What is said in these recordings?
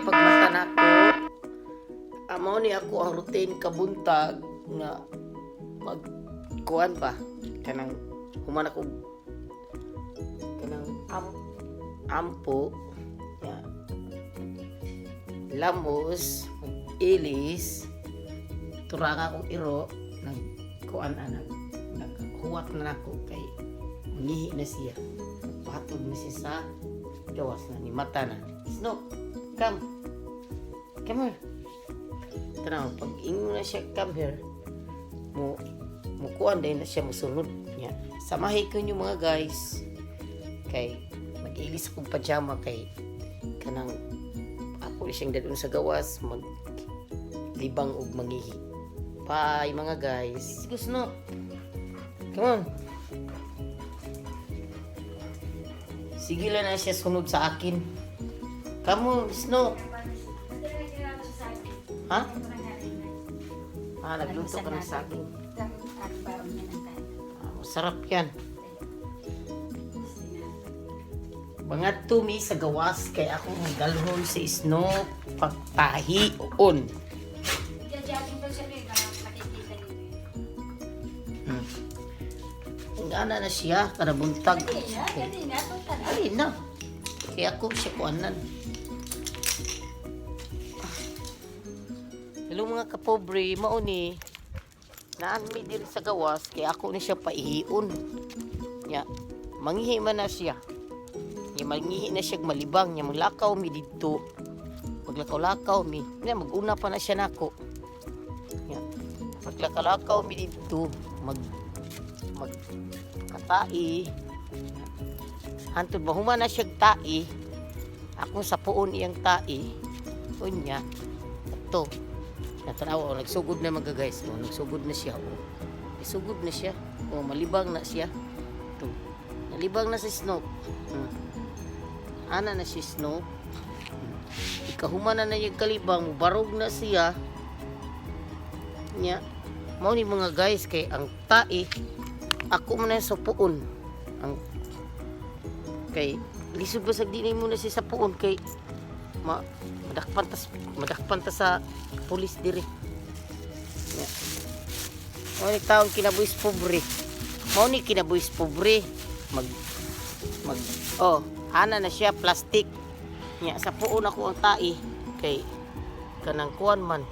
pagmata nako, amo ni ako ang routine kabuntag nga magkuan ba kanang human ako kanang ampo ya, lamos ilis turanga akong iro nagkuan anak naghuwat na nako kay mangihi na siya patod na siya sa gawas na ni mata na Snoop, come here. Tanaw, pag ingon na siya, come here, mukuan dahil na siya musunod niya. Samahin ko niyo mga guys, kay mag-ilis akong pajama kay kanang ako siyang dadun sa gawas, maglibang og mangihi. Bye mga guys. Sige Snoop, come on. Sige lang na siya sunod sa akin. Kamu, Snoop. Ha? Nagluto ka ng saging. Masarap yan. Mga tumi sa gawas kay ako galhon si Snoop pagtahion. Ana na siya, kanabuntag. Alin na. Kaya ako siya kuanan. Hello mga kapobre, mauni. Naanmi diri sa gawas, kaya ako ni siya paihion. Ya, mangihi man na siya. Ya, mangihi na siya malibang, ya maglakaw mi dito. Maglakaw-lakaw mi. Ya, maguna pa na siya nako. Ya, maglakaw-lakaw mi dito. Katai. Hantod mahuman na siya tai. Ako sa puon iyang tai. Unya. Ito. Natanaw, nagsugod na mga guys. Nagsugod na siya. Nagsugod na siya. Malibang na siya. Ito. Nalibang na si Snoop. Ana na si Snoop. Ikahuman na yung kalibang. Barog na siya. Nya. Mao ni mga guys kay ang tai. Ako man sa puon. Ang kay lisod basag dinay muna siya sa puon kay madakpan ta sa pulis diri. Ya. Mao ni taon kinabuhis pobre. Mao ni kinabuhis pobre. Ana na siya plastic. Nya sa puon ako ang tai kay kanang kuan man.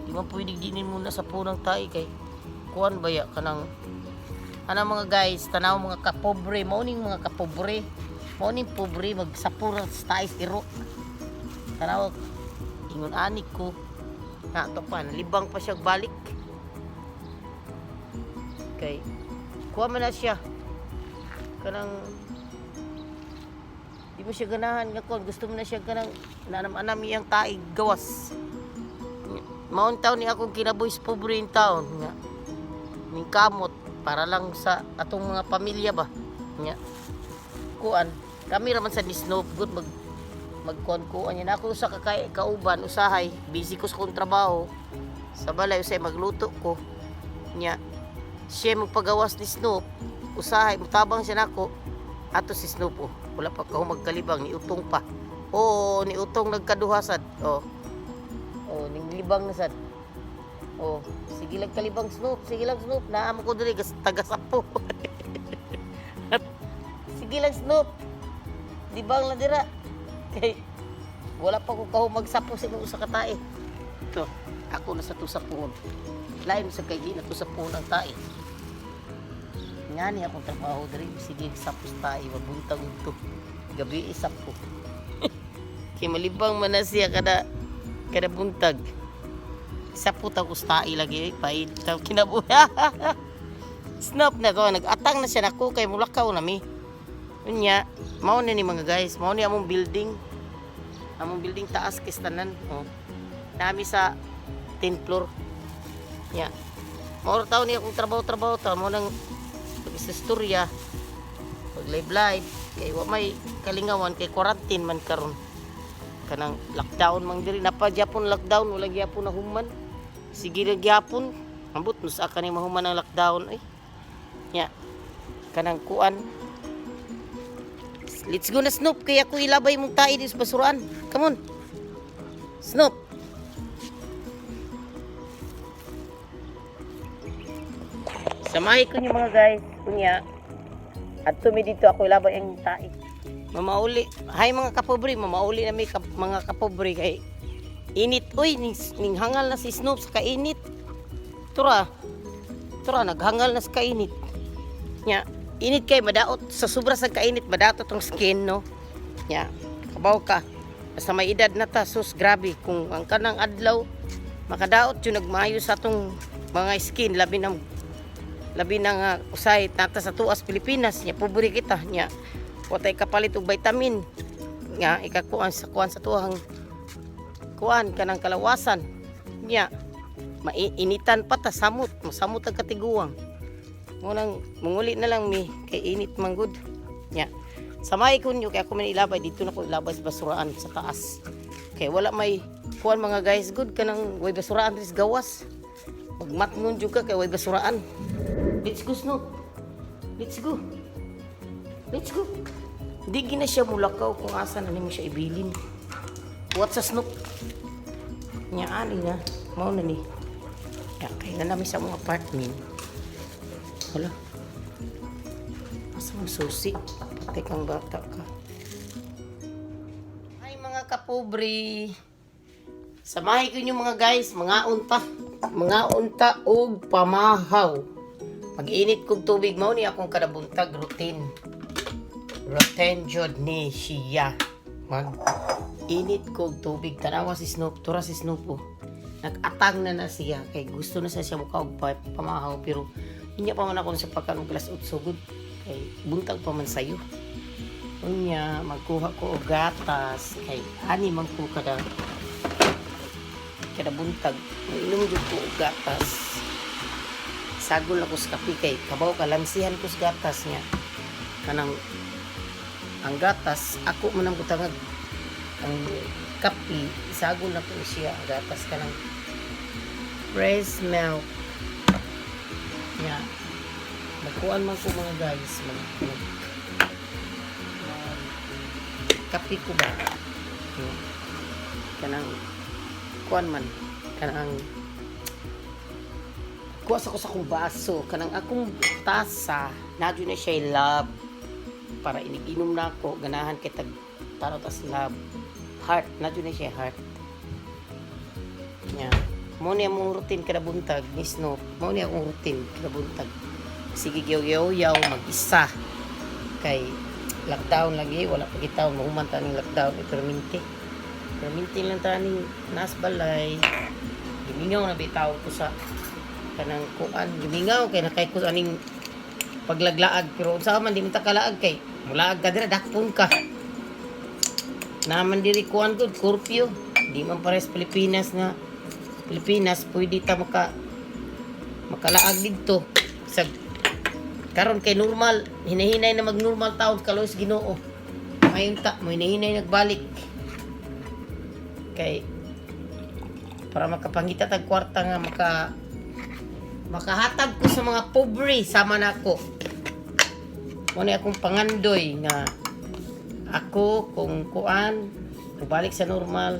Di man pwede dinin muna sa puon ng tai kay kuan baya kanang ana mga guys, tanaw mga kapobre, mao ning mga kapobre. Mao ning pobre magsapura sa tais iro. Tanaw ingon anik ko. Na to pa libang pa siya balik. Kay kuha man na siya. Kanang di mo siya ganahan nga kon gusto mo na siya kanang nanam-anam iyang taig gawas. Maon taon ni akong kinabuhis pobre in taon nga. Ning kamot para lang sa atong mga pamilya ba nya kuan kami raman sa Snoop good magkuan niya ako sa kauban usahay busy ko sa kong trabaho sa balay usay magluto ko nya siya magpagawas ni Snoop usahay mutabang siya nako ato si Snoop wala pa ka magkalibang ni utong pa ni utong nagkaduhasad ning libang na sad sige lang kalibang Snoop, sige lang Snoop, naamo ko dali taga-sapo. Sige lang Snoop, di bang lang dira? Kay, wala pa ko magsapo sa mga usa ka tae. Ito, ako na sa to sa puhon. Lain sa kay di na to sa puhon ang tae. Nga ni akong trabaho diri, sige sapo sa tae, mabuntag ito. Gabi isapo. Kay malibang man na siya kada buntag. Sa puta ko stai lagi paid taw kinabuhi. Snoop na to nag-atang na siya nako kay mulakaw na mi. Unya mao ni mga guys, mao ni among building. Among building taas kistanan. Nami sa 10th floor. Ya. Mao taw ni akong trabaho ta mo nang pag-istorya. Pag live kay wa may kalingawan kay quarantine man karon. Kanang lockdown mang diri napa Japon lockdown wala gyapon na human sige ra gyapon ambot no sa kanang mahuman ang lockdown nya kanang kuan let's go na Snoop kaya ako ilabay mong tae sa basuran come on Snoop. Samahin ko niyo mga guys. Kunya. At tumi dito ako ilabay ang tae. Mamauli. Hay mga kapobre, mamauli na may mga kapobre kay init. Uy, ning hangal na si Snoop sa kainit. Tura, naghangal na sa kainit. Nya, init kay madaot. Sa sobra sa kainit, madaot itong skin, no? Nya, kabaw ka. Basta may edad na ta, sus, grabe. Kung ang kanang adlaw, makadaot yung nagmayo sa itong mga skin, labi ng usay nata sa tuas Pilipinas nya pobre kita nya watay kapalit og vitamin nya ikakuan sa tuang kuan kanang kalawasan nya mainitan pa ta samot ang katiguang munang munguli na lang mi kay init man gud nya samay kunyo kay ako man ilabay dito na ko ilabay sa basuraan sa taas kay wala may kuan mga guys good kanang way basuraan dis gawas magmatngon jud ka kay way basuraan. Let's go, Snoop. Let's go. Let's go. Di gina siya mulakaw kung asa na mo siya ibilin. What's a Snoop? Nya ani na. Mao na ni. Ya, kaya na namin sa mga apartment. Wala. Asa mo susi? Patay kang bata ka. Ay mga kapobre. Samahin ko nyo mga guys. Mga unta og pamahaw. Pag-init kong tubig, mao ni akong kadabuntag routine. Routine jud ni siya. Mag-init kong tubig. Tanawa si Snoop, tura si Snoop po. Nag-atang na siya. Kay gusto na siya mukha og pamahaw. Pero hindi pa man ako sa pagkanong glass out so good. Kay buntag pa man sayo. Unya, magkuha ko og gatas. Kay ani man ko kada buntag. Inom jud ko og gatas. Sagol ako sa kape kay kabaw kalansihan ko sa gatas niya kanang ang gatas ako man ang butangag ang kape sagol na ko siya ang gatas kanang fresh milk niya magkuan man ko mga guys kape ko ba kanang kuan man kanang kuwas ako sa akong baso kanang akong tasa nadyo na siya love para iniginom na ako ganahan kay taro tas love heart nadyo na siya heart nya mo ni among routine kada buntag ni Snoop mo ni akong routine kada buntag sige yaw mag-isa kay lockdown lagi wala pa kita mahuman ta ning lockdown perminti lang ta ning nas balay gimingaw na bitaw ko sa kanang kuan gimingaw kay nakay ko aning paglaglaag pero unsa man di man ta kalaag kay mulaag ka dira dakpon ka naman diri kuan gud curfew di man pares Pilipinas pwede ta makalaag didto sa karon kay normal hinahinay na magnormal taon kaloy sa Ginoo mayon ta mo hinahinay nagbalik kay para makapangita tag kwarta nga makahatag ko sa mga pobre sama na ako. Muna akong pangandoy nga ako kung kuan balik sa normal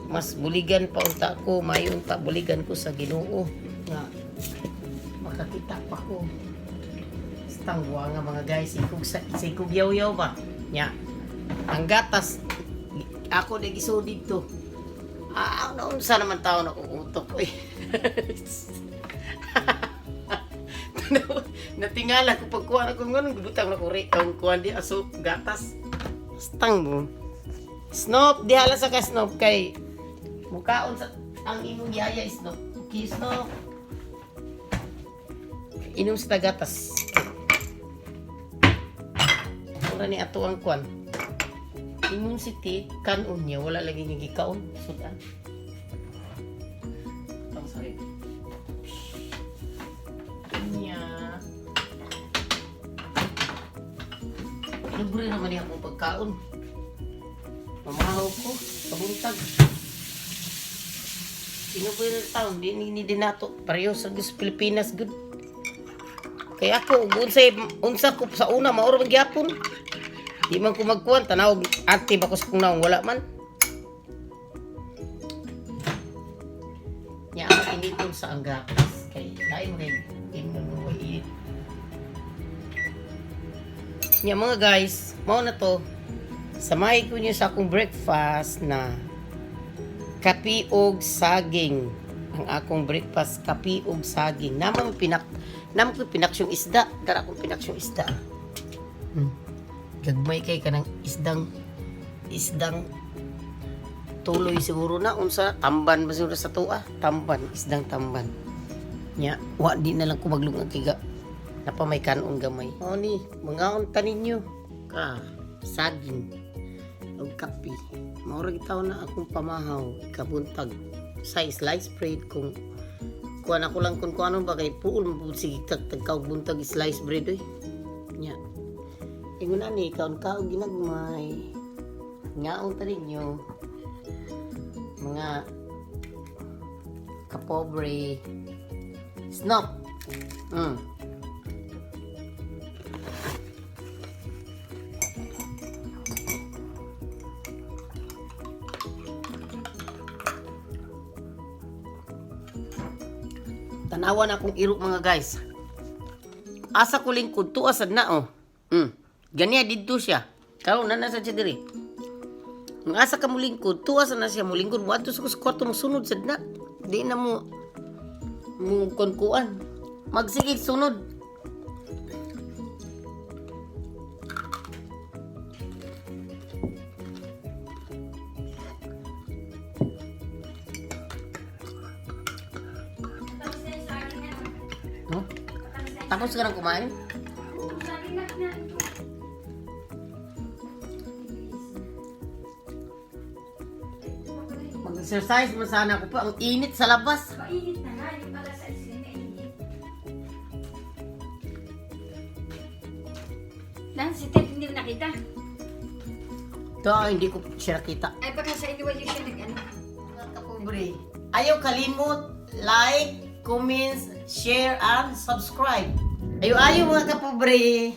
mas buligan pa unta ko mayon ta buligan ko sa Ginoo nga makakita pa ko stangwa nga mga guys sikog yaw ba nya ang gatas ako na gisud dito unsa naman tao na utok eh. Natingala ko pagkuha na kung ganun gudutang na ko ang kuha di aso gatas stang mo Snoop di hala sa ka Snoop kay mukaon sa ang imong yaya Snoop okay Snoop inom sa gatas wala ni ato ang kuan imong city kanon niya wala lagi nga gikaon sudan sorry libre naman niya akong pagkaon. Mamahaw ko, pabuntag. Inuboy na taon, di din nato. Pareho sa Pilipinas, good. Kaya ako, unsa ko sa una, mauro magyapon. Di man ko magkuhan, tanawag, active ako sa kung naong wala man. Ayaw sa ang gatas. Kay lain mo kay inunuwi. Nya mga guys, mao na to. Samahin ko niyo sa akong breakfast na kape og saging. Ang akong breakfast, kape og saging. Naman ko pinaksyong isda. Dara akong pinaksyong isda. Gagmay kay kanang isdang tuloy siguro na unsa tamban ba siguro sa tuwa, tamban, isdang tamban. Nya, wa di na lang ko maglungag kiga. Napa may kanon gamay. O ni, mga tanin nyo ka saging og kape. Maura gitaw na akong pamahaw kabuntag sa slice bread kung kuan ako lang kung ano ba kay puul mo sige tagkaw buntag slice bread oy. Nya. Ingon ani kaon ka og ginagmay. Ngaon tanin nyo mga kapobre snop. Tanawan akong iro mga guys. Asa ko lingkod tuwa sad na oh. Ganiya didto siya. Karon na nasa siya diri. Ang asa ka mulingkod, tuwa sa na siya mulingkod, wato sa kwarto mo sunod sad na. Di na mo konkuan. Magsigig sunod. No? Tapos ka nang kumain? Mag-exercise mo sana ako pa. Ang init sa labas. Mainit na nga, yung pala sa isin na init. Lan, si Ted hindi mo nakita. Ito, hindi ko siya nakita. Ay, baka sa iniwan yung siya nag-ano. Mga kapobre, ayaw kalimot, like, comments, share, and subscribe. Ayaw mga kapobre.